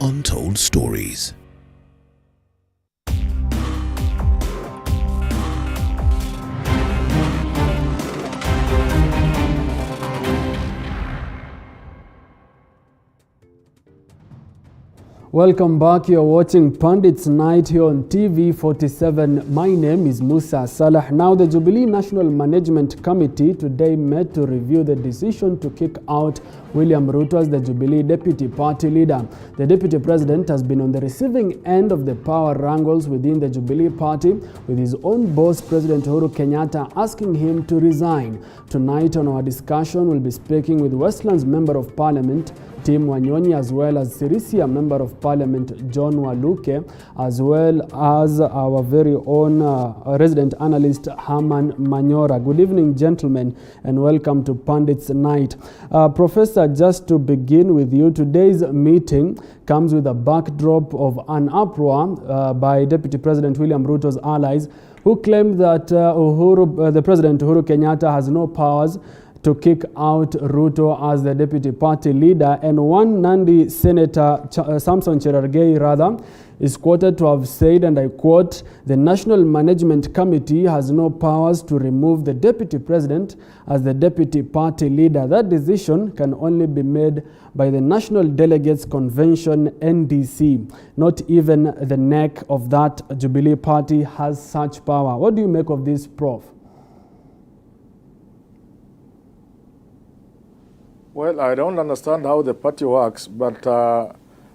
Untold Stories. Welcome back. You're watching Pundits Night here on TV 47. My name is Musa Salah. Now, the Jubilee National Management Committee today met to review the decision to kick out William Ruto as the Jubilee Deputy Party Leader. The Deputy President has been on the receiving end of the power wrangles within the Jubilee Party, with his own boss, President Uhuru Kenyatta, asking him to resign. Tonight on our discussion, we'll be speaking with Westlands Member of Parliament Tim Wanyonyi, as well as Sirisia Member of Parliament John Waluke, as well as our very own resident analyst Herman Manyora. Good evening, gentlemen, and welcome to Pundits Night. Professor, just to begin with you, today's meeting comes with a backdrop of an uproar by Deputy President William Ruto's allies, who claim that the President Uhuru Kenyatta has no powers to kick out Ruto as the deputy party leader. And one Nandi Senator, Samson Cherargei is quoted to have said, and I quote, "The National Management Committee has no powers to remove the deputy president as the deputy party leader. That decision can only be made by the National Delegates Convention, NDC. Not even the neck of that Jubilee party has such power." What do you make of this, Prof? Well, I don't understand how the party works, but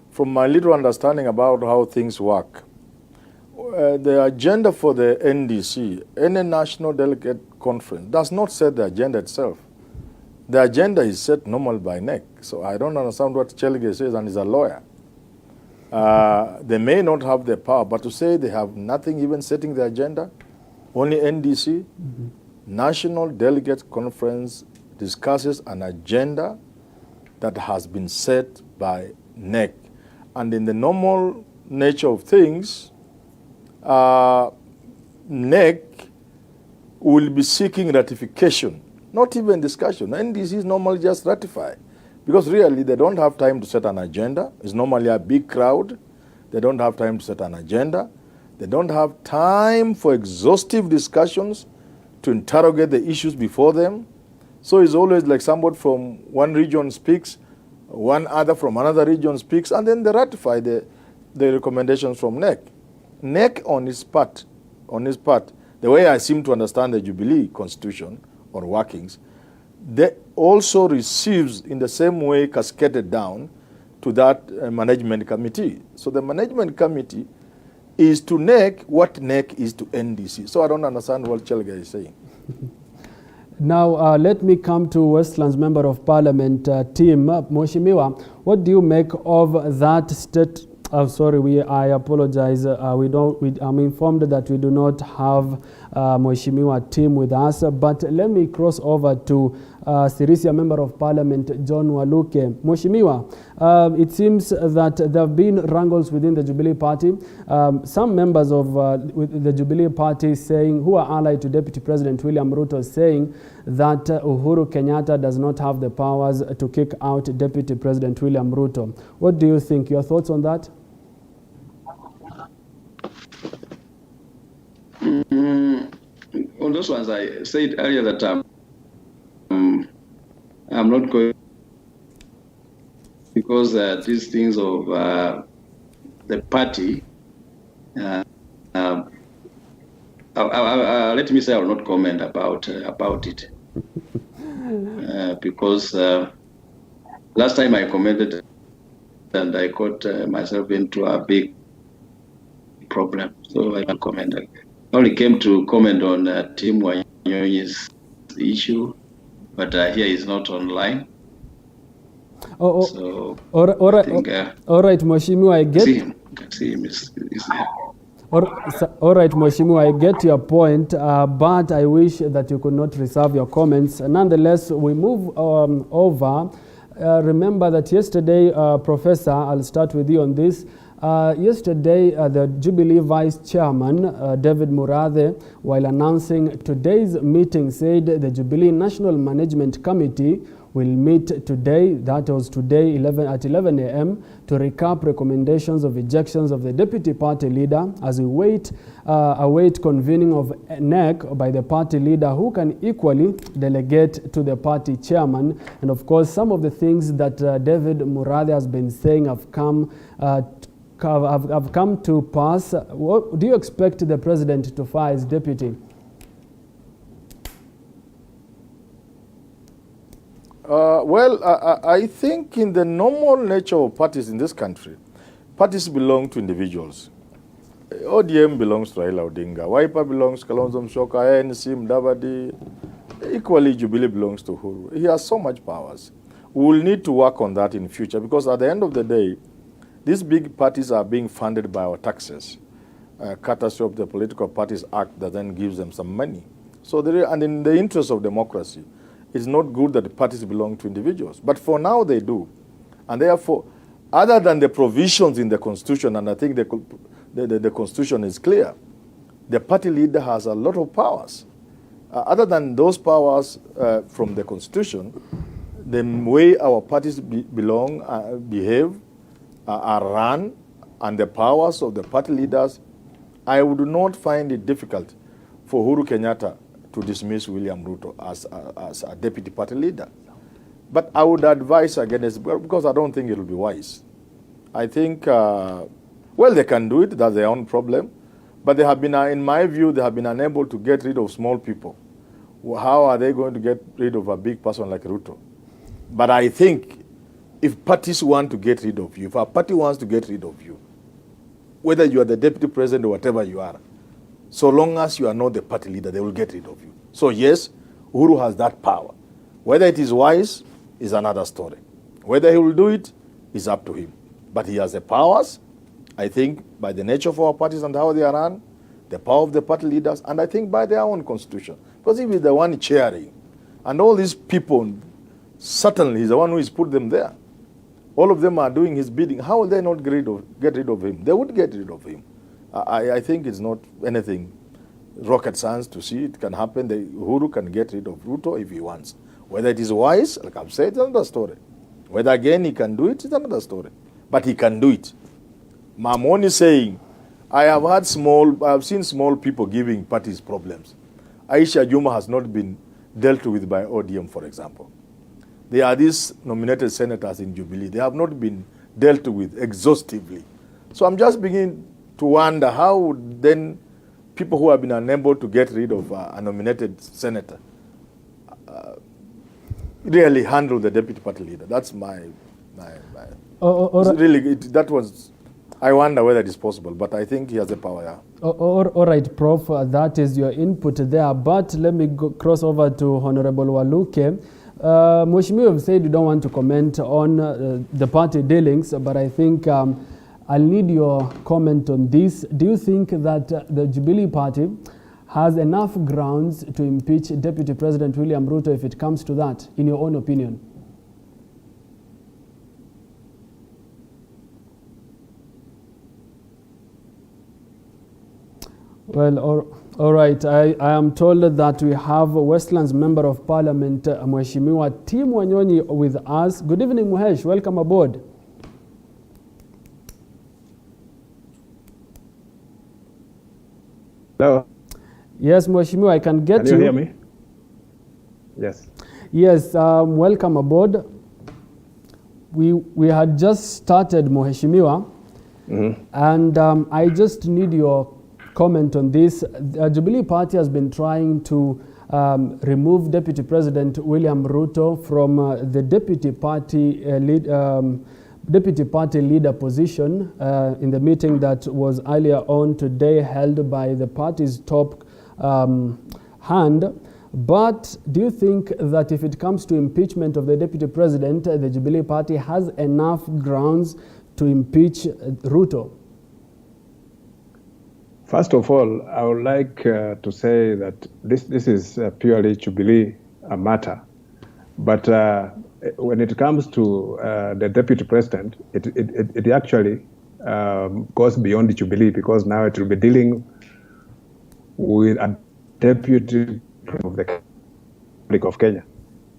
from my little understanding about how things work, the agenda for the NDC, any National Delegate Conference, does not set the agenda itself. The agenda is set normally by NEC. So I don't understand what Chelge says, and is a lawyer. They may not have the power, but to say they have nothing even setting the agenda, only NDC, National Delegate Conference discusses an agenda that has been set by NEC. And in the normal nature of things, NEC will be seeking ratification, not even discussion. NDCs normally just ratify, because really they don't have time to set an agenda. It's normally a big crowd. They don't have time to set an agenda. They don't have time for exhaustive discussions to interrogate the issues before them. So it's always like somebody from one region speaks, one other from another region speaks, and then they ratify the recommendations from NEC. NEC on its part, the way I seem to understand the Jubilee Constitution or workings, they also receives in the same way cascaded down to that management committee. So the management committee is to NEC what NEC is to NDC. So I don't understand what Chelge is saying. Now, let me come to Westlands Member of Parliament, Tim Mheshimiwa. What do you make of that state? I apologize. I'm informed that we do not have Mheshimiwa Tim with us, but let me cross over to Sirisia Member of Parliament John Waluke. Mheshimiwa, it seems that there have been wrangles within the Jubilee Party. Some members of the Jubilee Party who are allied to Deputy President William Ruto, saying that Uhuru Kenyatta does not have the powers to kick out Deputy President William Ruto. What do you think? Your thoughts on that? On those ones, I said earlier that I'm not going, because these things of the party, let me say I will not comment about it, because last time I commented and I got myself into a big problem, so I can't comment. I only came to comment on Tim Wanyonyi's issue, but here he's not online. So all right, Mheshimiwa, I get see him. See him. He's here. All right, Mheshimiwa, I get your point, but I wish that you could not reserve your comments. Nonetheless, we move over. Remember that yesterday, Professor, I'll start with you on this. Yesterday, the Jubilee Vice Chairman, David Murathe, while announcing today's meeting, said the Jubilee National Management Committee will meet today, that was today at 11 a.m., to recap recommendations of ejections of the deputy party leader as we await convening of NEC by the party leader, who can equally delegate to the party chairman. And of course, some of the things that David Murathe has been saying have come to pass. What do you expect the president to fire his deputy? I think in the normal nature of parties in this country, parties belong to individuals. ODM belongs to Raila Odinga, Wiper belongs to Kalonzo Musyoka, NMC, Mudavadi, equally Jubilee belongs to Uhuru. He has so much powers. We will need to work on that in future, because at the end of the day, these big parties are being funded by our taxes, courtesy of the Political Parties Act that then gives them some money. So and in the interest of democracy, it's not good that the parties belong to individuals. But for now, they do. And therefore, other than the provisions in the Constitution, and I think the Constitution is clear, the party leader has a lot of powers. Other than those powers from the Constitution, the way our parties behave, are run, and the powers of the party leaders, I would not find it difficult for Uhuru Kenyatta to dismiss William Ruto as a deputy party leader. But I would advise against, because I don't think it will be wise. I think, well, they can do it, that's their own problem. But they have been, in my view, they have been unable to get rid of small people. How are they going to get rid of a big person like Ruto? But I think if parties want to get rid of you, if a party wants to get rid of you, whether you are the deputy president or whatever you are, so long as you are not the party leader, they will get rid of you. So yes, Uhuru has that power. Whether it is wise is another story. Whether he will do it is up to him. But he has the powers, I think, by the nature of our parties and how they are run, the power of the party leaders, and I think by their own constitution. Because he is the one chairing. And all these people, certainly he's the one who has put them there. All of them are doing his bidding. How will they not get rid of him? They would get rid of him. I think it's not anything rocket science to see it can happen. Uhuru can get rid of Ruto if he wants. Whether it is wise, like I've said, it's another story. Whether again he can do it, it's another story. But he can do it. Mamon is saying, I've seen small people giving parties problems. Aisha Juma has not been dealt with by ODM, for example. There are these nominated senators in Jubilee. They have not been dealt with exhaustively. So I'm just beginning to wonder how would then people who have been unable to get rid of a nominated senator really handle the deputy party leader. That's I wonder whether it is possible, but I think he has the power, yeah. All right, Prof, that is your input there. But let me cross over to Honorable Waluke. Mheshimiwa, you've said you don't want to comment on the party dealings, but I think I'll need your comment on this. Do you think that the Jubilee Party has enough grounds to impeach Deputy President William Ruto if it comes to that, in your own opinion? Well, all right. I am told that we have Westlands Member of Parliament, Mheshimiwa Tim Wanyonyi, with us. Good evening, Muhesh. Welcome aboard. Hello. Yes, Mheshimiwa, I can get you. Can you hear me? Yes. Yes, welcome aboard. We had just started, Mheshimiwa, and I just need your comment on this. The Jubilee Party has been trying to remove Deputy President William Ruto from the Deputy Party leader position in the meeting that was earlier on today held by the party's top hand. But do you think that if it comes to impeachment of the Deputy President, the Jubilee Party has enough grounds to impeach Ruto? First of all, I would like to say that this is purely Jubilee matter. But when it comes to the Deputy President, it actually goes beyond the Jubilee, because now it will be dealing with a Deputy of the Republic of Kenya.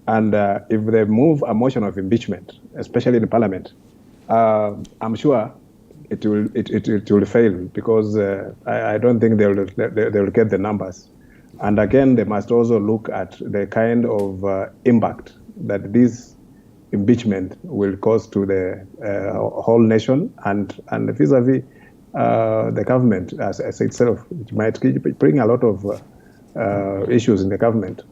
And if they move a motion of impeachment, especially in Parliament, I'm sure it will fail, because I don't think they will get the numbers. And again, they must also look at the kind of impact that this impeachment will cause to the whole nation and vis-a-vis the government as itself. It might bring a lot of issues in the government.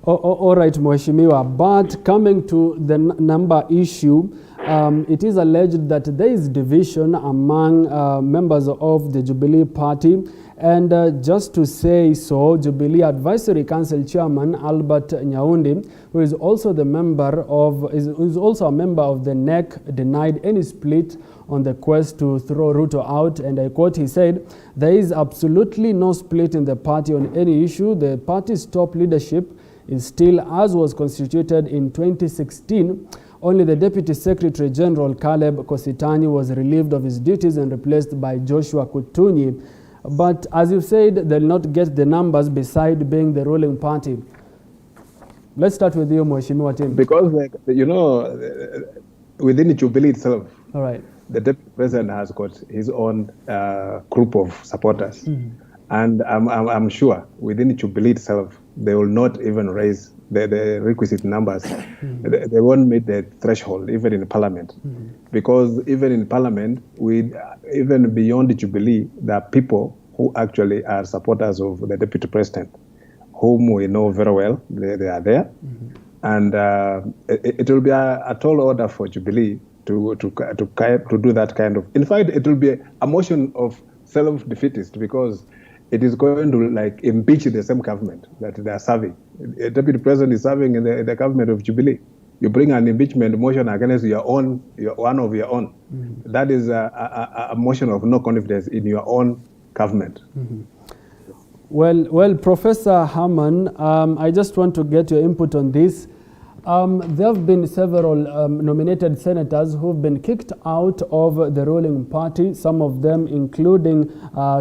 All right, Mheshimiwa, but coming to the number issue, it is alleged that there is division among members of the Jubilee Party. And just to say so, Jubilee Advisory Council Chairman Albert Nyaundi, who is also a member of the NEC, denied any split on the quest to throw Ruto out. And I quote, he said, "There is absolutely no split in the party on any issue. The party's top leadership is still as was constituted in 2016. Only the Deputy Secretary General Caleb Kositani was relieved of his duties and replaced by Joshua Kutunyi. But as you said, they'll not get the numbers beside being the ruling party." Let's start with you, Mheshimiwa Tim. Because, within Jubilee itself, all right, the Deputy President has got his own group of supporters. Mm-hmm. And I'm sure within Jubilee itself, they will not even raise the requisite numbers. Mm-hmm. They won't meet the threshold, even in Parliament. Mm-hmm. Because even in Parliament, even beyond the Jubilee, there are people who actually are supporters of the Deputy President, whom we know very well. They are there. Mm-hmm. And it will be a tall order for Jubilee to do that kind of. In fact, it will be a motion of self-defeatist, because it is going to impeach the same government that they are serving. A Deputy President is serving in the government of Jubilee. You bring an impeachment motion against one of your own. Mm-hmm. That is a motion of no confidence in your own government. Mm-hmm. Well, Professor Haman, I just want to get your input on this. There have been several nominated senators who have been kicked out of the ruling party, some of them including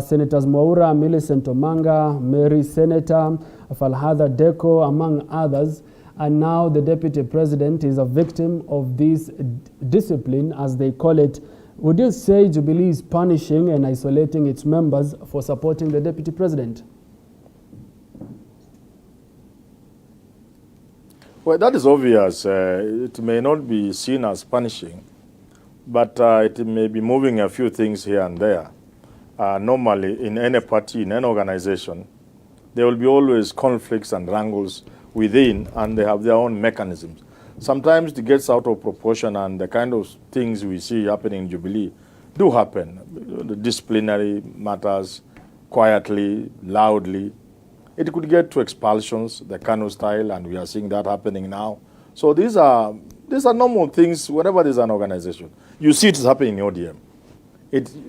Senators Mwaura, Millicent Omanga, Mary Senator, Falhada Deko, among others. And now the Deputy President is a victim of this discipline, as they call it. Would you say Jubilee is punishing and isolating its members for supporting the Deputy President? Well, that is obvious. It may not be seen as punishing, but it may be moving a few things here and there. Normally, in any party, in any organization, there will be always conflicts and wrangles within, and they have their own mechanisms. Sometimes it gets out of proportion, and the kind of things we see happening in Jubilee do happen. The disciplinary matters, quietly, loudly. It could get to expulsions, the Kano style, and we are seeing that happening now. So these are normal things whenever there's an organization. You see it is happening in ODM.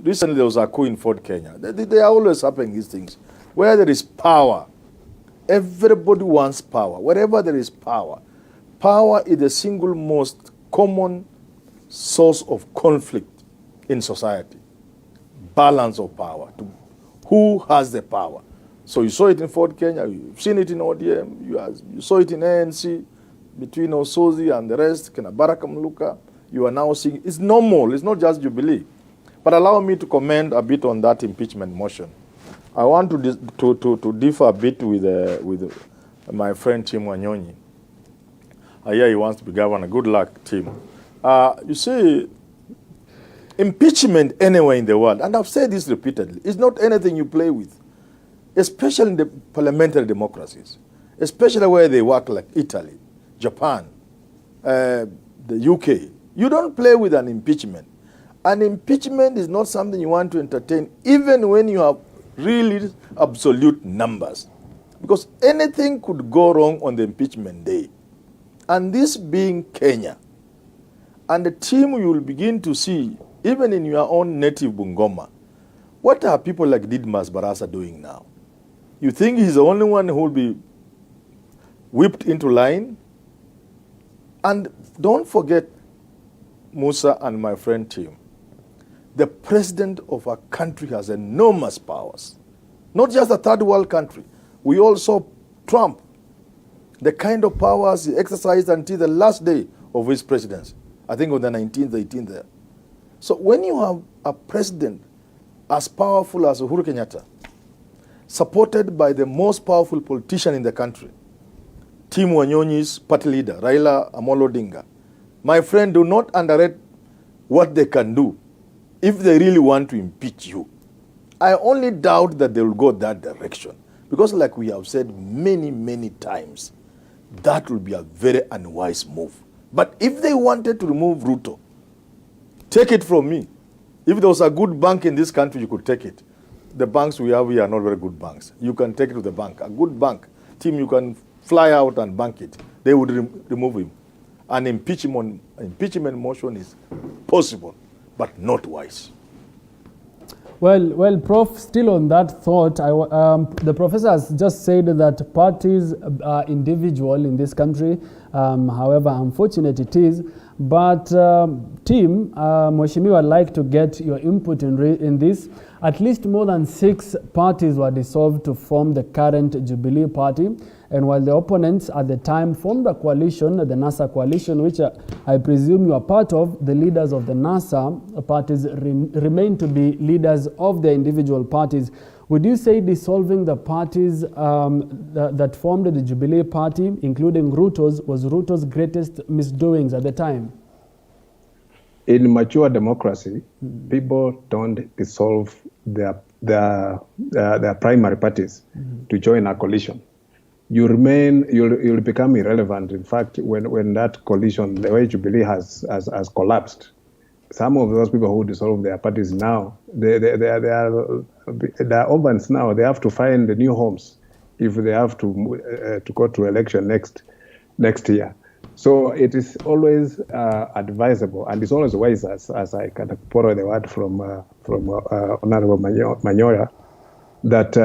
Recently there was a coup in Fort Kenya. They are always happening, these things. Where there is power, everybody wants power. Wherever there is power, power is the single most common source of conflict in society. Balance of power. Who has the power? So you saw it in Fort Kenya, you've seen it in ODM, you saw it in ANC, between Osozi and the rest, Baraka Mluka. You are now seeing, it's normal, it's not just Jubilee. But allow me to comment a bit on that impeachment motion. I want to differ a bit with my friend Tim Wanyonyi. I hear he wants to be governor. Good luck, Tim. You see, impeachment anywhere in the world, and I've said this repeatedly, is not anything you play with. Especially in the parliamentary democracies, especially where they work like Italy, Japan, the UK. You don't play with an impeachment. An impeachment is not something you want to entertain, even when you have really absolute numbers. Because anything could go wrong on the impeachment day. And this being Kenya, and the team you will begin to see, even in your own native Bungoma, what are people like Didmas Barasa doing now? You think he's the only one who will be whipped into line? And don't forget, Musa and my friend Tim, the president of our country has enormous powers. Not just a third world country. We all saw Trump the kind of powers he exercised until the last day of his presidency. I think on the 19th, 18th there. So when you have a president as powerful as Uhuru Kenyatta, supported by the most powerful politician in the country, Tim Wanyonyi's party leader, Raila Amolo Odinga, my friend, do not underrate what they can do if they really want to impeach you. I only doubt that they will go that direction. Because like we have said many, many times, that will be a very unwise move. But if they wanted to remove Ruto, take it from me. If there was a good bank in this country, you could take it. The banks we have here are not very good banks. You can take it to the bank. A good bank, team, you can fly out and bank it. They would remove him. An impeachment motion is possible, but not wise. Well, Prof, still on that thought, the professor has just said that parties are individual in this country, however unfortunate it is. But team, Mheshimiwa, I'd like to get your input in this. At least more than 6 parties were dissolved to form the current Jubilee Party. And while the opponents at the time formed a coalition, the NASA coalition, which I presume you are part of, the leaders of the NASA parties remain to be leaders of the individual parties. Would you say dissolving the parties that formed the Jubilee Party, including Rutos, was Ruto's greatest misdoings at the time? In mature democracy, people don't dissolve their primary parties to join a coalition. You'll become irrelevant. In fact, when that coalition, the way Jubilee has collapsed, some of those people who dissolve their parties now, they are orphans now. They have to find new homes if they have to go to election next year. So it is always advisable, and it's always wise, as I can borrow the word from Honorable Manyora, that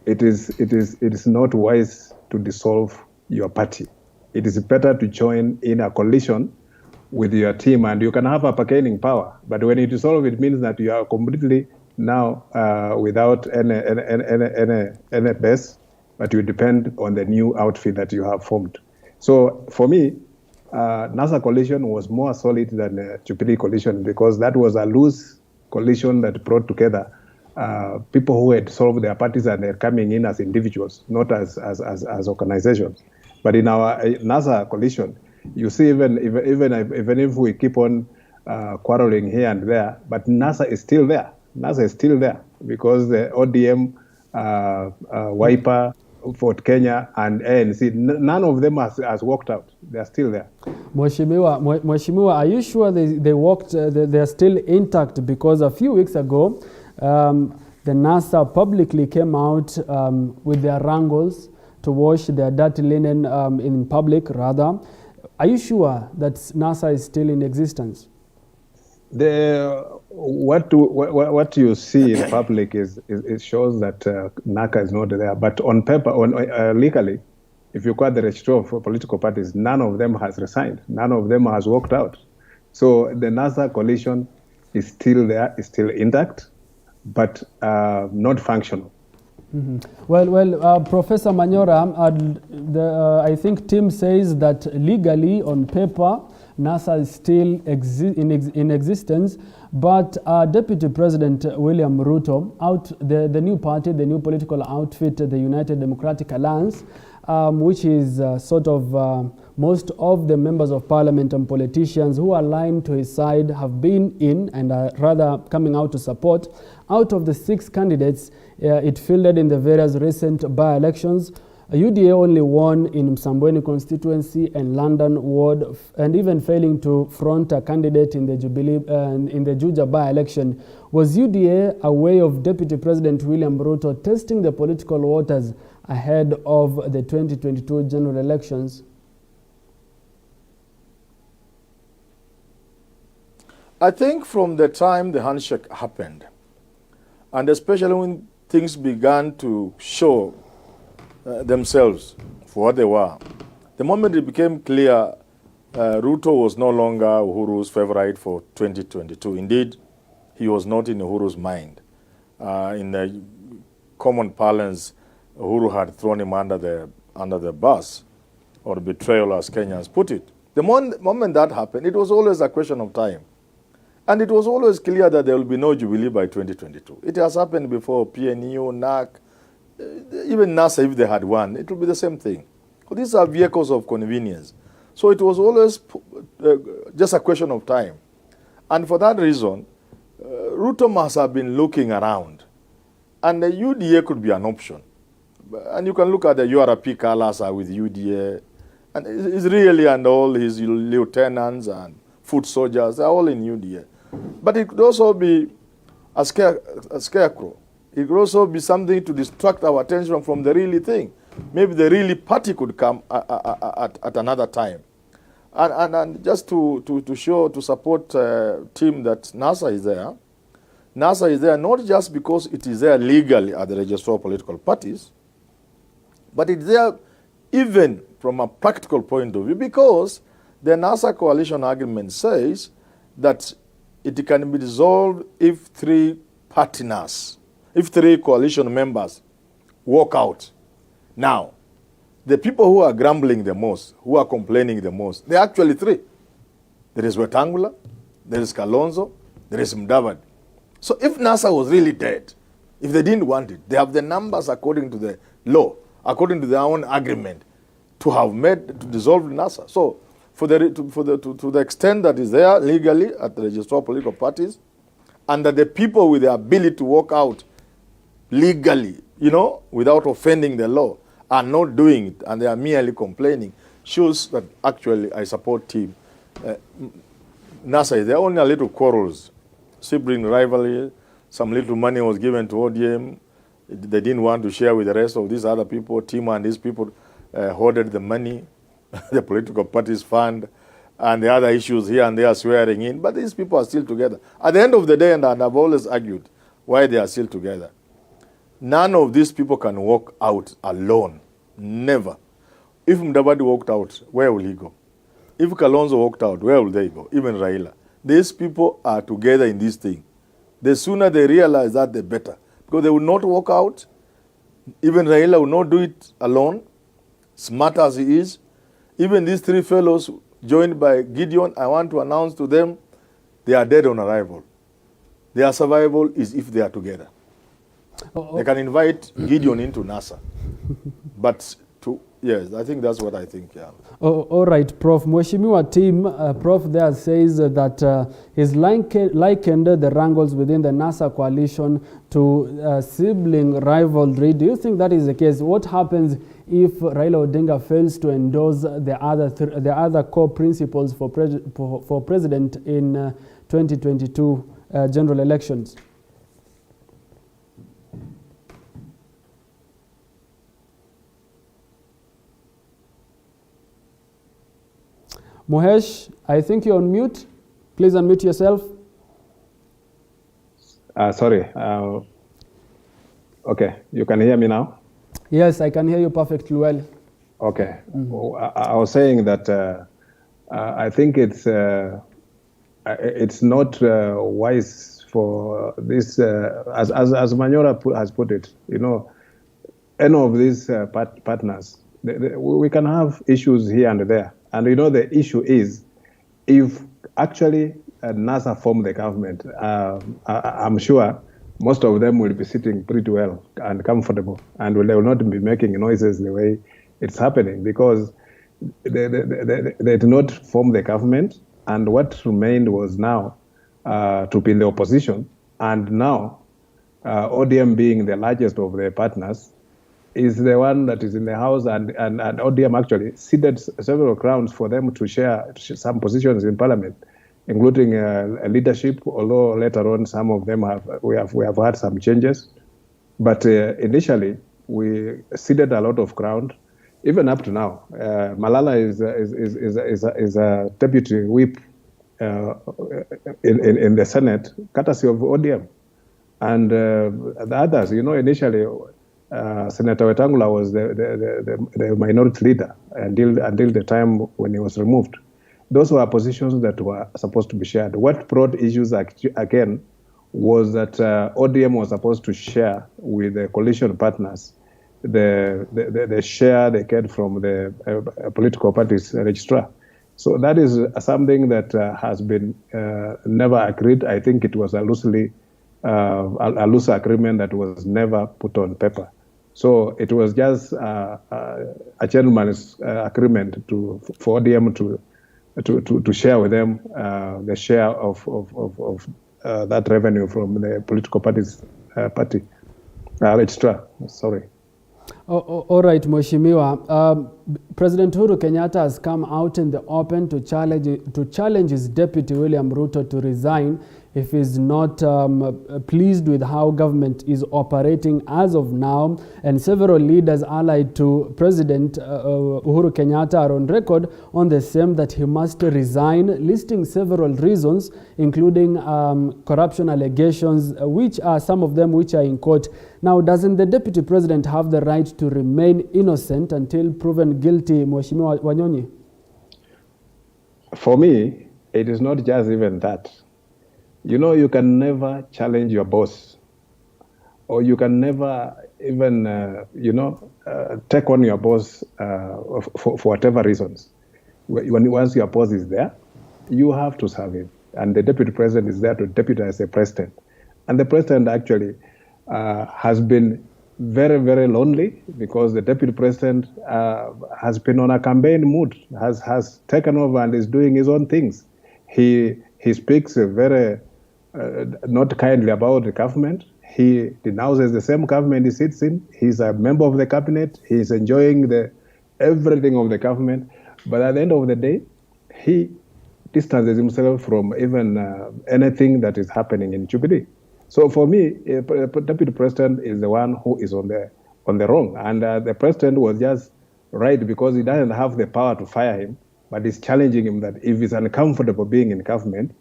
it is not wise to dissolve your party. It is better to join in a coalition with your team, and you can have a bargaining power. But when you dissolve, it means that you are completely now without any base, but you depend on the new outfit that you have formed. So for me, NASA coalition was more solid than the Jubilee coalition, because that was a loose coalition that brought together people who had solved their parties and they're coming in as individuals, not as organizations. But in our NASA coalition, you see, even if we keep on quarreling here and there, but NASA is still there. NASA is still there because the ODM, Wiper, Fort Kenya, and ANC, none of them has walked out. They are still there. Mheshimiwa, are you sure they walked? They are still intact? Because a few weeks ago, the NASA publicly came out with their wrangles to wash their dirty linen in public, rather. Are you sure that NASA is still in existence? What you see in public it shows that NACA is not there. But on paper, legally, if you got the registry of political parties, none of them has resigned. None of them has walked out. So the NASA coalition is still there, is still intact, but not functional. Mm-hmm. Well, Professor Manyora, I think Tim says that legally, on paper, NASA is still in existence, but Deputy President William Ruto, the new party, the new political outfit, the United Democratic Alliance, which is sort of most of the members of parliament and politicians who are aligned to his side have been in and are rather coming out to support. Out of the 6 candidates it fielded in the various recent by-elections, UDA only won in Msambweni constituency and London ward, and even failing to front a candidate in the Jubilee in the Juja by-election. Was UDA a way of Deputy President William Ruto testing the political waters ahead of the 2022 general elections? I think from the time the handshake happened, and especially when things began to show themselves for what they were, the moment it became clear Ruto was no longer Uhuru's favorite for 2022. Indeed, he was not in Uhuru's mind. In the common parlance, Uhuru had thrown him under the under the bus, or betrayal as Kenyans put it. The moment that happened, it was always a question of time. And it was always clear that there will be no Jubilee by 2022. It has happened before, PNU, NAC, even NASA, if they had won, it will be the same thing. These are vehicles of convenience. So it was always just a question of time. And for that reason, Ruto must have been looking around. And the UDA could be an option. And you can look at the URP colors with UDA. And it's really, and all his lieutenants and foot soldiers, they're all in UDA. But it could also be a scarecrow. It could also be something to distract our attention from the really thing. Maybe the really party could come at another time. And just to support team that NASA is there. NASA is there not just because it is there legally at the Register of Political Parties, but it's there even from a practical point of view, because the NASA coalition agreement says that it can be dissolved if three coalition members walk out. Now, the people who are grumbling the most, who are complaining the most, they're actually three. There is Wetangula, there is Kalonzo, there is Mudavadi. So if NASA was really dead, if they didn't want it, they have the numbers according to the law, according to their own agreement, to dissolve NASA. So to the extent that is there legally at the Register of Political Parties, and that the people with the ability to walk out legally, without offending the law, are not doing it, and they are merely complaining, shows that actually I support team. NASA is there, only a little quarrels, sibling rivalry, some little money was given to ODM, they didn't want to share with the rest of these other people, team and these people hoarded the money, the political parties fund, and the other issues here and there swearing in, but these people are still together. At the end of the day, and I've always argued why they are still together, none of these people can walk out alone. Never. If Mudavadi walked out, where will he go? If Kalonzo walked out, where will they go? Even Raila. These people are together in this thing. The sooner they realize that, the better. Because they will not walk out. Even Raila will not do it alone, smart as he is. Even these three fellows joined by Gideon, I want to announce to them, they are dead on arrival. Their survival is if they are together. They can invite Gideon into NASA. But yes, I think that's what I think, yeah. All right, Prof. Mheshimiwa team, Prof there says that he's likened the wrangles within the NASA coalition to sibling rivalry. Do you think that is the case? What happens if Raila Odinga fails to endorse the other core principles for president in 2022 general elections? Mohesh, I think you're on mute. Please unmute yourself. Sorry. Okay, you can hear me now? Yes, I can hear you perfectly well. Okay. I was saying that I think it's not wise for this, as Manyora has put it, any of these partners, we can have issues here and there. And the issue is, if actually NASA form the government, I'm sure most of them will be sitting pretty well and comfortable, and they will not be making noises the way it's happening, because they did not form the government, and what remained was now to be in the opposition. And now, ODM being the largest of the partners, is the one that is in the house, and ODM actually ceded several grounds for them to share some positions in parliament, including leadership, although later on some of them we have had some changes. But initially, we ceded a lot of ground, even up to now. Malala is a deputy whip in the Senate, courtesy of ODM. And the others, initially, Senator Wetangula was the minority leader until the time when he was removed. Those were positions that were supposed to be shared. What brought issues again was that ODM was supposed to share with the coalition partners the share they get from the political parties registrar. So that is something that has been never agreed. I think it was a loose agreement that was never put on paper. So it was just a gentleman's agreement for ODM to share with them the share of that revenue from the political parties party registrar. Sorry. All right, Mheshimiwa. President Uhuru Kenyatta has come out in the open to challenge his deputy William Ruto to resign if he's not pleased with how government is operating as of now. And several leaders allied to President Uhuru Kenyatta are on record on the same that he must resign, listing several reasons, including corruption allegations, which are some of them which are in court. Now, doesn't the deputy president have the right to remain innocent until proven guilty, Mheshimiwa Wanyonyi? For me, it is not just even that. You know, you can never challenge your boss, or you can never even, take on your boss for whatever reasons. Once your boss is there, you have to serve him. And the deputy president is there to deputize the president. And the president actually has been very, very lonely because the deputy president has been on a campaign mood, has taken over and is doing his own things. He speaks very not kindly about the government. He denounces the same government he sits in. He's a member of the cabinet. He's enjoying everything of the government. But at the end of the day, he distances himself from even anything that is happening in Jubilee. So for me, deputy president is the one who is on the wrong. And the president was just right because he doesn't have the power to fire him, but he's challenging him that if he's uncomfortable being in government,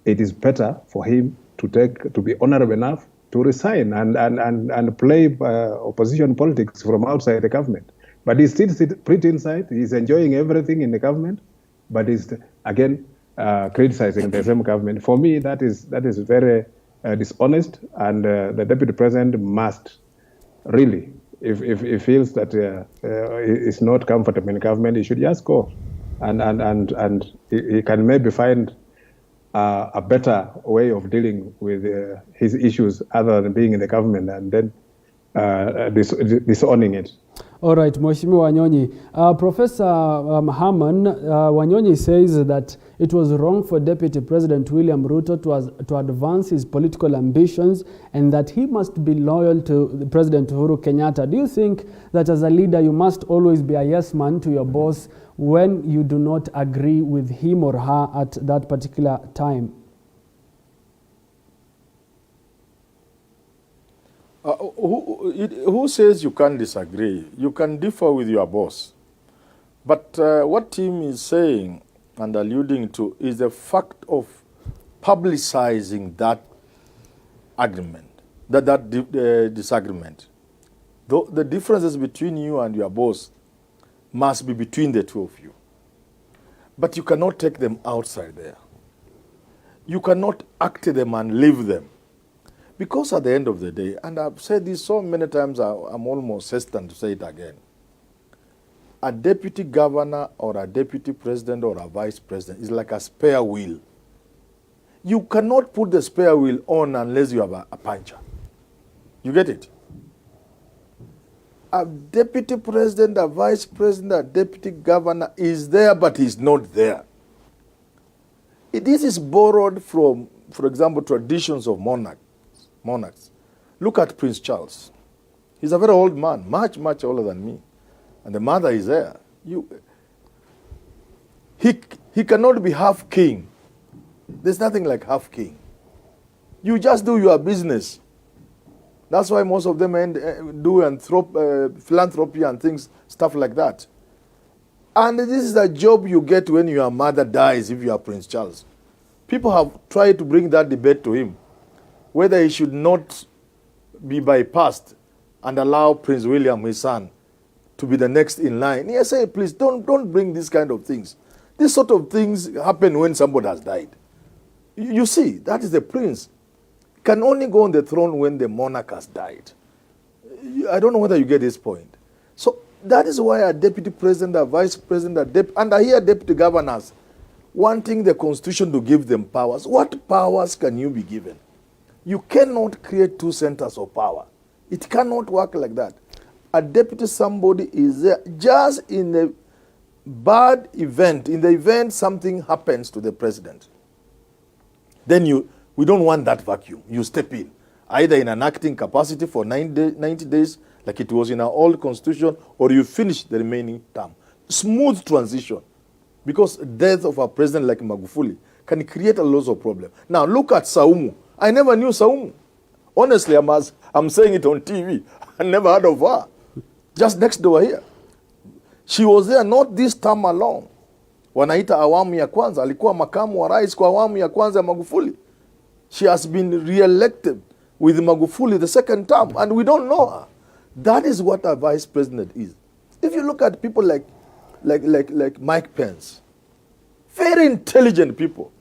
it is better for him to be honorable enough to resign and play opposition politics from outside the government. But he's still pretty inside. He's enjoying everything in the government, but he's again criticizing the same government. For me, that is very dishonest, and the deputy president must really, if he feels that he's not comfortable in government, he should just go, and he can maybe find a better way of dealing with his issues other than being in the government and then disowning it. All right, Mheshimiwa Wanyonyi. Professor Haman, Wanyonyi says that it was wrong for Deputy President William Ruto to advance his political ambitions and that he must be loyal to President Uhuru Kenyatta. Do you think that as a leader you must always be a yes man to your boss when you do not agree with him or her at that particular time? Who says you can't disagree? You can differ with your boss. But what Tim is saying and alluding to is the fact of publicizing that agreement, that disagreement. The differences between you and your boss must be between the two of you. But you cannot take them outside there. You cannot act them and leave them. Because at the end of the day, and I've said this so many times, I'm almost hesitant to say it again, a deputy governor or a deputy president or a vice president is like a spare wheel. You cannot put the spare wheel on unless you have a puncture. You get it? A deputy president, a vice president, a deputy governor is there, but he's not there. This is borrowed from, for example, traditions of monarchs. Look at Prince Charles. He's a very old man, much, much older than me. And the mother is there. He cannot be half king. There's nothing like half king. You just do your business. That's why most of them do philanthropy and things, stuff like that. And this is a job you get when your mother dies if you are Prince Charles. People have tried to bring that debate to him, whether he should not be bypassed and allow Prince William, his son, to be the next in line. He said, please don't bring these kind of things. These sort of things happen when somebody has died. You see, that is the prince. Can only go on the throne when the monarch has died. I don't know whether you get this point. So that is why a deputy president, a vice president, and I hear deputy governors wanting the constitution to give them powers. What powers can you be given? You cannot create two centers of power. It cannot work like that. A deputy somebody is there just in a bad event, in the event something happens to the president. Then we don't want that vacuum. You step in, either in an acting capacity for 90 days, like it was in our old constitution, or you finish the remaining term. Smooth transition. Because death of a president like Magufuli can create a lot of problems. Now look at Saumu. I never knew Saumu. Honestly, I'm saying it on TV. I never heard of her. Just next door here. She was there not this term alone. Wanaita awamu ya kwanza. Alikuwa makamu wa rais kwa awamu ya kwanza ya Magufuli. She has been re-elected with Magufuli the second term, and we don't know her. That is what a vice president is. If you look at people like Mike Pence, very intelligent people,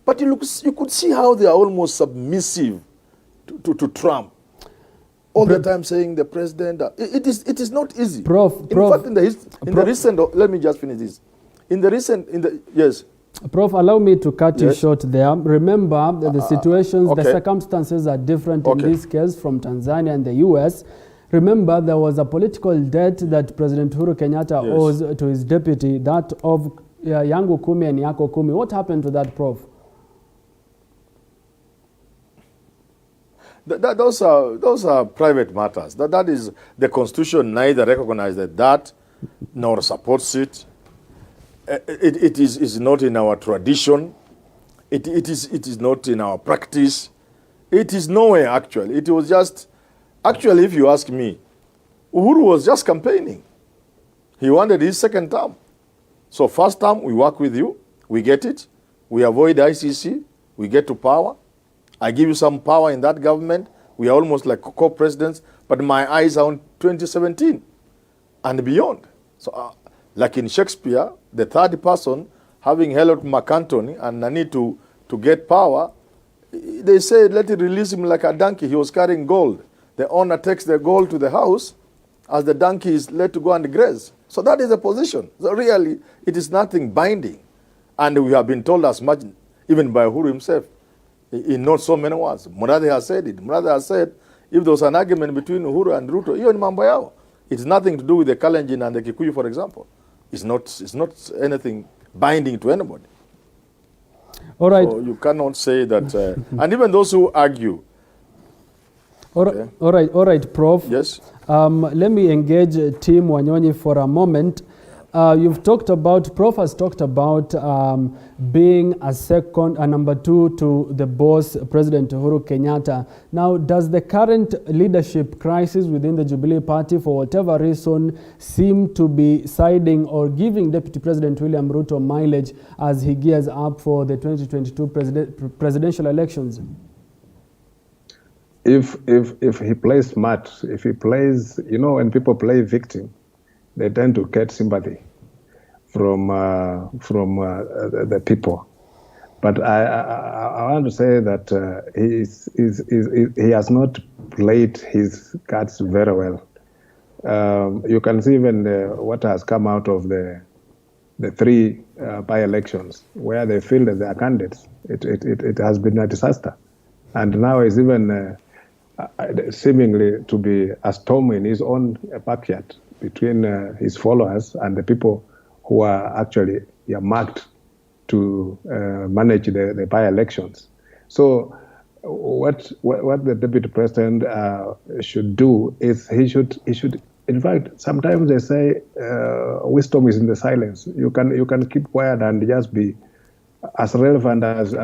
but you could see how they are almost submissive to Trump. All the time saying the president. It is not easy. In fact, in the recent, let me just finish this. Yes. Prof, allow me to cut you short there. Remember, the situations, the circumstances are different in this case from Tanzania and the US. Remember, there was a political debt that President Uhuru Kenyatta owes to his deputy, that of Yangu Kumi and Yako Kumi. What happened to that, Prof? Those are private matters. That is, the Constitution neither recognizes that nor supports it. It is not in our tradition. It is not in our practice. It is nowhere, actually. It was just, actually, if you ask me, Uhuru was just campaigning. He wanted his second term. So first term, we work with you. We get it. We avoid ICC. We get to power. I give you some power in that government. We are almost like co-presidents. But my eyes are on 2017 and beyond. So like in Shakespeare, the third person having helped Mark Antony and Nani to get power, they said, let it release him like a donkey. He was carrying gold. The owner takes the gold to the house as the donkey is let to go and graze. So that is the position. So really, it is nothing binding. And we have been told as much, even by Uhuru himself, in not so many words. Murathe has said it. Murathe has said, if there was an argument between Uhuru and Ruto, even mambo yao, it's nothing to do with the Kalenjin and the Kikuyu, for example. It's not anything binding to anybody. All right. So you cannot say that, and even those who argue. All right, Prof. Yes. Let me engage Tim Wanyonyi for a moment. Prof has talked about being a number two to the boss, President Uhuru Kenyatta. Now, does the current leadership crisis within the Jubilee Party, for whatever reason, seem to be siding or giving Deputy President William Ruto mileage as he gears up for the 2022 presidential elections? If he plays smart, if he plays, when people play victim, they tend to get sympathy from the people. But I want to say that he has not played his cards very well. You can see even what has come out of the three by-elections where they fielded their candidates. It has been a disaster, and now it's even seemingly to be a storm in his own backyard between his followers and the people who are actually marked to manage the by-elections. So what the deputy president should do is he should. In fact, sometimes they say wisdom is in the silence. You can keep quiet and just be as relevant as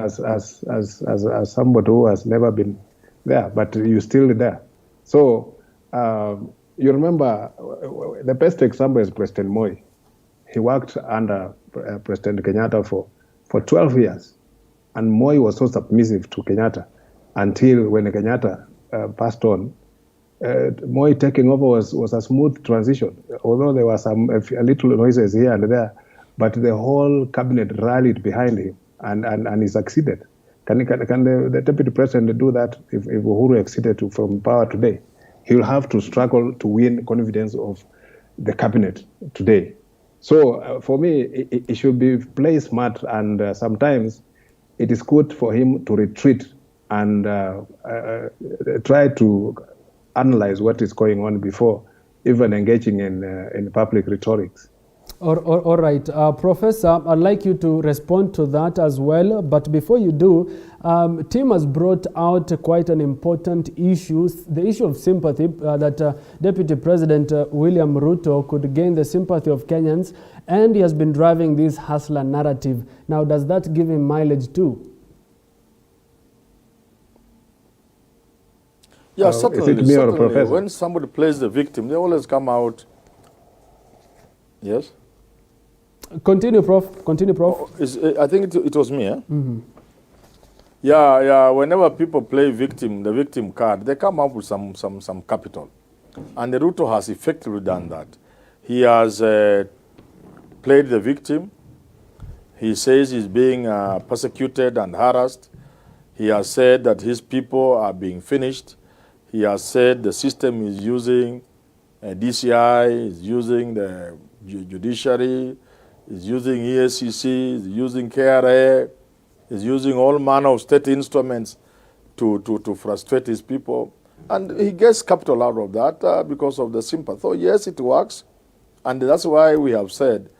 somebody who has never been there, but you're still there. So you remember the best example is President Moi. He worked under President Kenyatta for 12 years, and Moi was so submissive to Kenyatta until when Kenyatta passed on. Moi taking over was a smooth transition, although there was a little noises here and there, but the whole cabinet rallied behind him, and he succeeded. Can the deputy president do that if Uhuru exited from power today? he'll have to struggle to win confidence of the cabinet today. So for me, it should be play smart, and sometimes it is good for him to retreat and try to analyze what is going on before even engaging in public rhetorics. All right, Professor, I'd like you to respond to that as well. But before you do, Tim has brought out quite an important issue, the issue of sympathy, that Deputy President William Ruto could gain the sympathy of Kenyans, and he has been driving this hustler narrative. Now, does that give him mileage too? Yeah, certainly. Is it me or Professor? When somebody plays the victim, they always come out. Yes? Continue, Prof. Continue, Prof. I think it was me, eh? Mm-hmm. Yeah. Whenever people play victim, the victim card, they come up with some capital. And the Ruto has effectively done that. He has played the victim. He says he's being persecuted and harassed. He has said that his people are being finished. He has said the system is using DCI, is using the judiciary, is using ESCC, is using KRA, is using all manner of state instruments to frustrate his people. And he gets capital out of that because of the sympathy. So yes, it works. And that's why we have said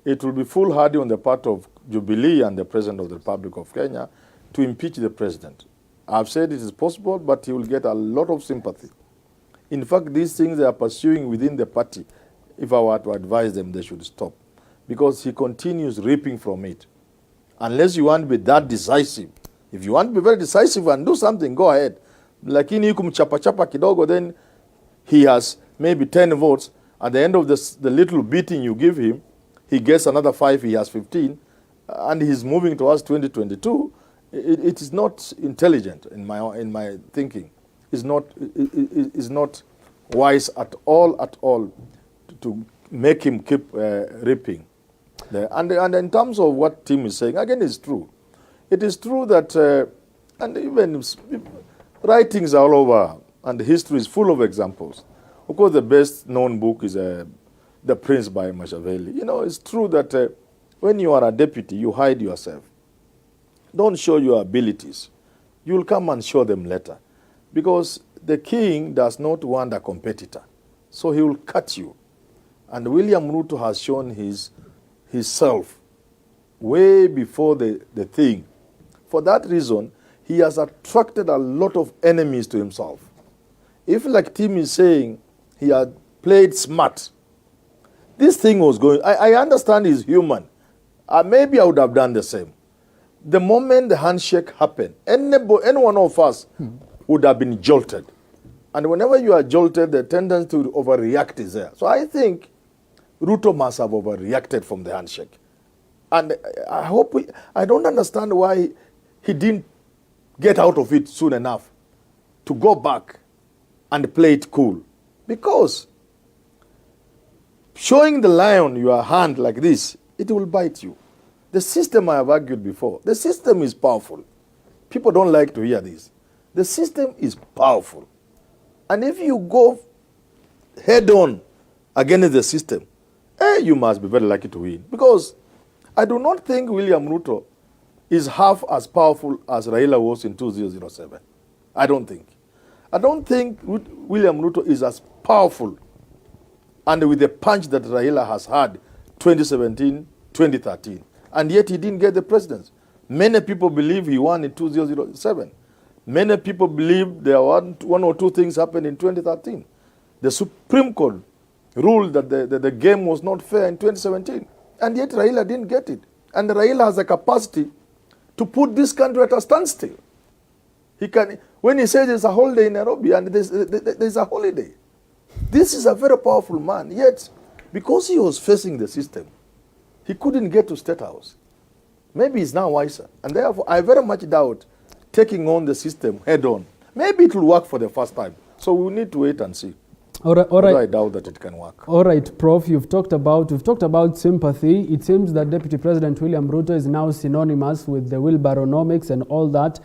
it will be foolhardy on the part of Jubilee and the President of the Republic of Kenya to impeach the President. I've said it is possible, but he will get a lot of sympathy. In fact, these things they are pursuing within the party. If I were to advise them, they should stop. Because he continues reaping from it. Unless you want to be that decisive. If you want to be very decisive and do something, go ahead. Lakini kumchapa kidogo, then he has maybe 10 votes. At the end of the little beating you give him, he gets another 5, he has 15. And he's moving towards 2022. It is not intelligent in my thinking. It's not wise at all to make him keep reaping. And in terms of what Tim is saying, again, it's true. It is true that, and even writings all over, and history is full of examples. Of course, the best known book is The Prince by Machiavelli. You know, it's true that when you are a deputy, you hide yourself. Don't show your abilities. You'll come and show them later. Because the king does not want a competitor. So he will cut you. And William Ruto has shown his self way before the thing. For that reason, he has attracted a lot of enemies to himself. If, like Tim is saying, he had played smart, this thing was going. I understand he's human. Maybe I would have done the same. The moment the handshake happened, any one of us would have been jolted. And whenever you are jolted, the tendency to overreact is there. So I think Ruto must have overreacted from the handshake. And I don't understand why he didn't get out of it soon enough to go back and play it cool. Because showing the lion your hand like this, it will bite you. The system, I have argued before, the system is powerful. People don't like to hear this. The system is powerful. And if you go head on against the system, you must be very lucky to win. Because I do not think William Ruto is half as powerful as Raila was in 2007. I don't think. I don't think William Ruto is as powerful and with the punch that Raila has had 2017, 2013. And yet he didn't get the presidency. Many people believe he won in 2007. Many people believe there were one or two things happened in 2013. The Supreme Court ruled that the game was not fair in 2017. And yet Raila didn't get it. And Raila has the capacity to put this country at a standstill. He can, when he says there's a holiday in Nairobi, and there's a holiday. This is a very powerful man. Yet, because he was facing the system, he couldn't get to State House. Maybe he's now wiser. And therefore, I very much doubt taking on the system head on. Maybe it will work for the first time. So we need to wait and see. All right. I doubt that it can work. All right, Prof, we've talked about sympathy. It seems that Deputy President William Ruto is now synonymous with the wheelbarrownomics and all that.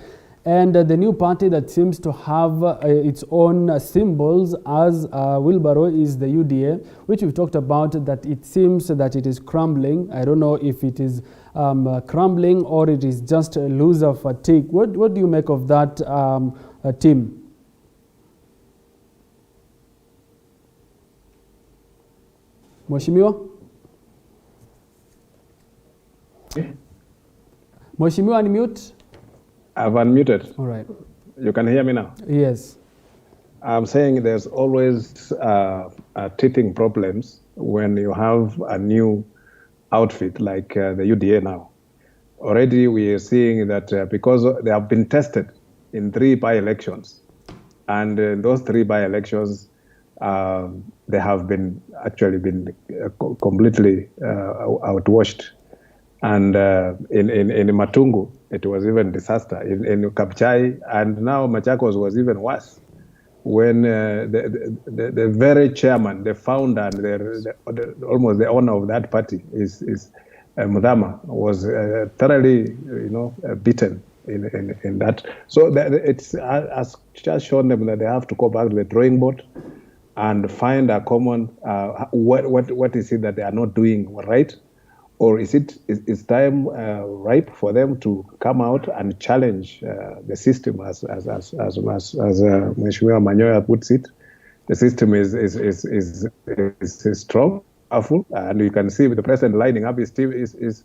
And the new party that seems to have its own symbols as wheelbarrow is the UDA, which we've talked about, that it seems that it is crumbling. I don't know if it is crumbling or it is just loser fatigue. What do you make of that team? Mheshimiwa? Mheshimiwa, unmute. I've unmuted. All right. You can hear me now? Yes. I'm saying there's always teething problems when you have a new outfit like the UDA now. Already we are seeing that because they have been tested in 3 by-elections, and in those 3 by-elections, they have been completely outwashed. And in Matungu, it was even disaster. In Kapchai, and now Machakos was even worse. When the very chairman, the founder, and almost the owner of that party is Mudama, was thoroughly, beaten in that. So it's has just shown them that they have to go back to the drawing board and find a common what is it that they are not doing right, or is time ripe for them to come out and challenge the system as Mheshimiwa Manyoya puts it. The system is strong, powerful, and you can see with the president lining up his team his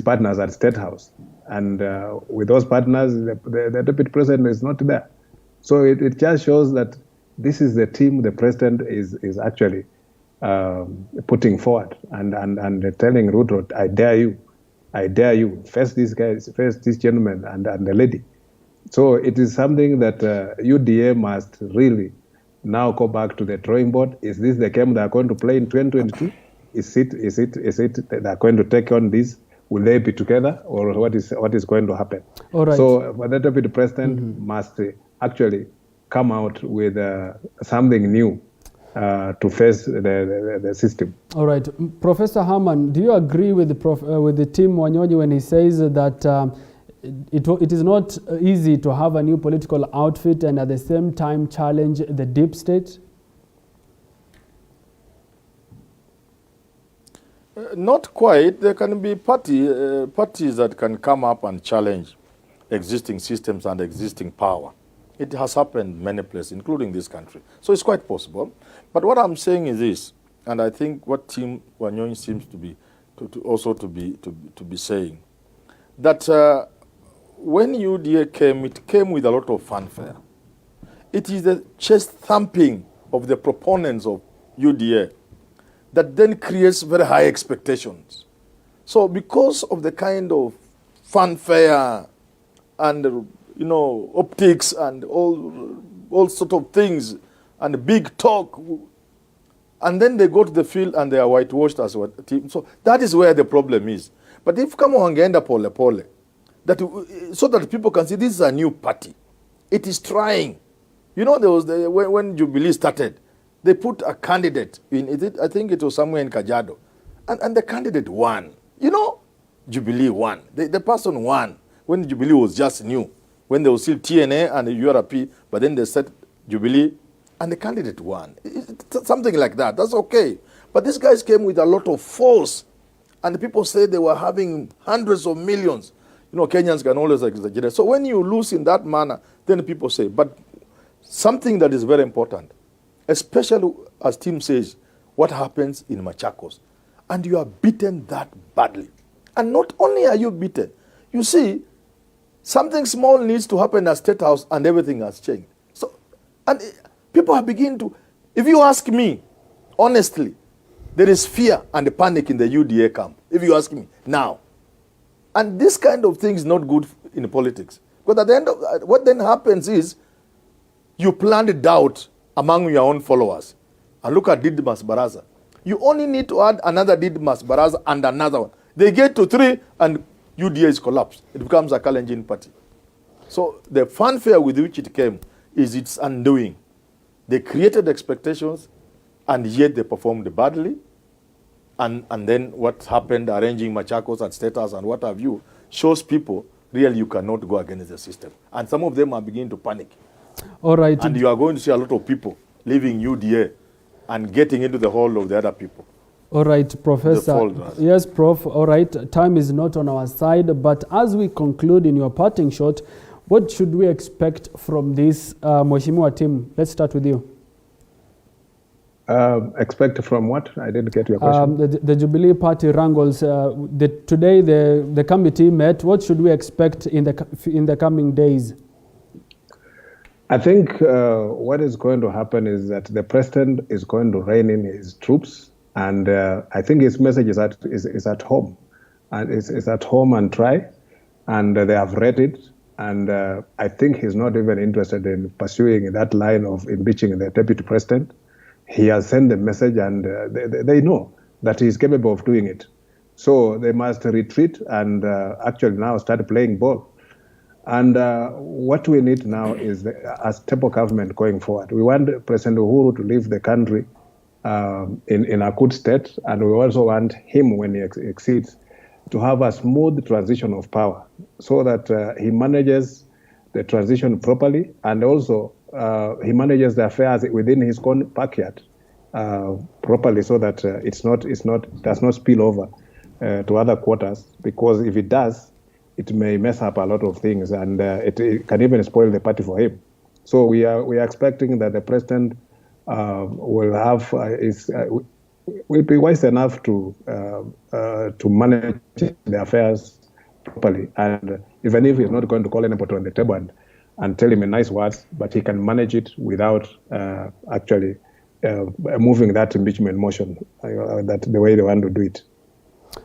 partners at State House, and with those partners, the deputy president is not there. So it just shows that this is the team the president is actually putting forward and telling Ruto, I dare you, face these guys, face this gentleman and the lady. So it is something that UDA must really now go back to the drawing board. Is this the game they are going to play in 2022? Is it they are going to take on this? Will they be together, or what is going to happen? All right. So the deputy president must actually come out with something new to face the system. All right. Professor Herman, do you agree with the team Wanyonyi when he says that it is not easy to have a new political outfit and at the same time challenge the deep state? Not quite. There can be parties that can come up and challenge existing systems and existing power. It has happened many places, including this country. So it's quite possible. But what I'm saying is this, and I think what Team Wanyonyi seems to be saying, that when UDA came, it came with a lot of fanfare. It is the chest thumping of the proponents of UDA that then creates very high expectations. So because of the kind of fanfare and optics and all sort of things and big talk, and then they go to the field and they are whitewashed as a team. So that is where the problem is. But if kama wangeenda pole pole, so that people can see this is a new party, it is trying. There was when Jubilee started, they put a candidate in it. I think it was somewhere in Kajiado, and the candidate won. Jubilee won. The person won when Jubilee was just new, when there was still TNA and URP, but then they said Jubilee, and the candidate won. Something like that. That's okay. But these guys came with a lot of force, and people say they were having hundreds of millions. Kenyans can always exaggerate. So when you lose in that manner, then people say, but something that is very important, especially as Tim says, what happens in Machakos, and you are beaten that badly. And not only are you beaten, you see, something small needs to happen at State House and everything has changed. So, and people are beginning to, if you ask me, honestly, there is fear and panic in the UDA camp, if you ask me now. And this kind of thing is not good in politics. Because at the end of what then happens is, you plant doubt among your own followers. And look at Didmas Baraza. You only need to add another Didmas Baraza and another one. They get to 3 and UDA is collapsed. It becomes a Kalenjin party. So the fanfare with which it came is its undoing. They created expectations and yet they performed badly. And then what happened, arranging Machakos and State House and what have you, shows people really you cannot go against the system. And some of them are beginning to panic. All right. And you are going to see a lot of people leaving UDA and getting into the hole of the other people. All right, Professor. Yes, Prof. All right, time is not on our side, but as we conclude in your parting shot, what should we expect from this Mheshimiwa team? Let's start with you. Expect from what? I didn't get your question. The Jubilee Party Wrangles. Today the committee met. What should we expect in the coming days? I think what is going to happen is that the president is going to rein in his troops, and I think his message is at home, and is at home and try, and they have read it, and I think he's not even interested in pursuing that line of impeaching the deputy president. He has sent the message, and they know that he's capable of doing it. So they must retreat and actually now start playing ball. And what we need now is a stable government going forward. We want President Uhuru to leave the country in a good state, and we also want him, when he exceeds, to have a smooth transition of power so that he manages the transition properly, and also he manages the affairs within his own backyard properly, so that it does not spill over to other quarters, because if it does, it may mess up a lot of things, and it can even spoil the party for him. So we are expecting that the president will be wise enough to manage the affairs properly, and even if he's not going to call anybody on the table and tell him in nice words, but he can manage it without actually moving that impeachment motion that the way they want to do it.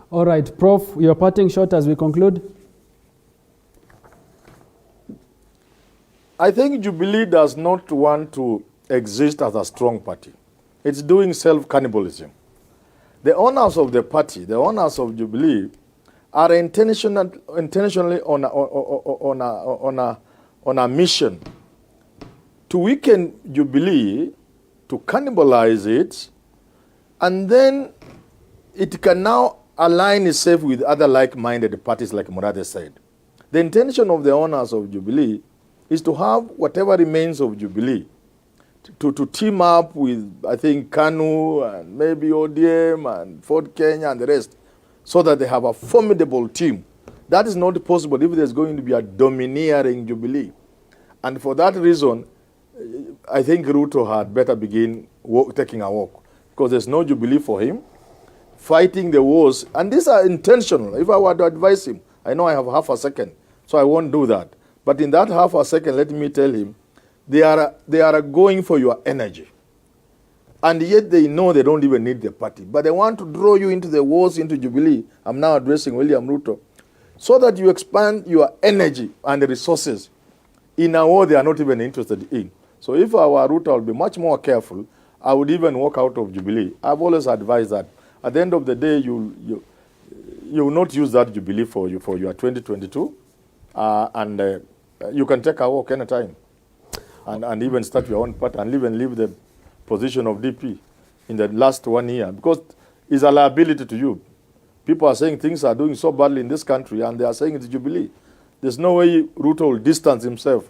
All right, Prof, your parting shot as we conclude. I think Jubilee does not want to exist as a strong party. It's doing self-cannibalism. The owners of the party, the owners of Jubilee, are intentionally on a mission to weaken Jubilee, to cannibalize it, and then it can now align itself with other like-minded parties, like Murade said. The intention of the owners of Jubilee is to have whatever remains of Jubilee to team up with, I think, KANU and maybe ODM and Ford Kenya and the rest, so that they have a formidable team. That is not possible if there's going to be a domineering Jubilee. And for that reason, I think Ruto had better begin taking a walk, because there's no Jubilee for him. Fighting the wars, and these are intentional. If I were to advise him, I know I have half a second, so I won't do that. But in that half a second, let me tell him, they are going for your energy. And yet they know they don't even need the party. But they want to draw you into the wars, into Jubilee. I'm now addressing William Ruto. So that you expand your energy and the resources in a war they are not even interested in. So if I were Ruto, I would be much more careful. I would even walk out of Jubilee. I've always advised that. At the end of the day, you will not use that Jubilee for your 2022. You can take a walk anytime and even start your own party and even leave the position of DP in the last 1 year, because it's a liability to you. People are saying things are doing so badly in this country, and they are saying it's Jubilee. There's no way Ruto will distance himself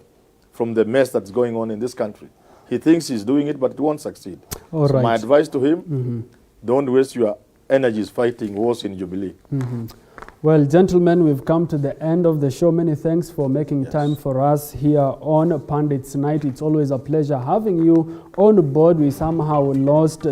from the mess that's going on in this country. He thinks he's doing it, but it won't succeed. All right. My advice to him, don't waste your energies fighting wars in Jubilee. Well, gentlemen, we've come to the end of the show. Many thanks for making time for us here on Pundits Night. It's always a pleasure having you on board. We somehow lost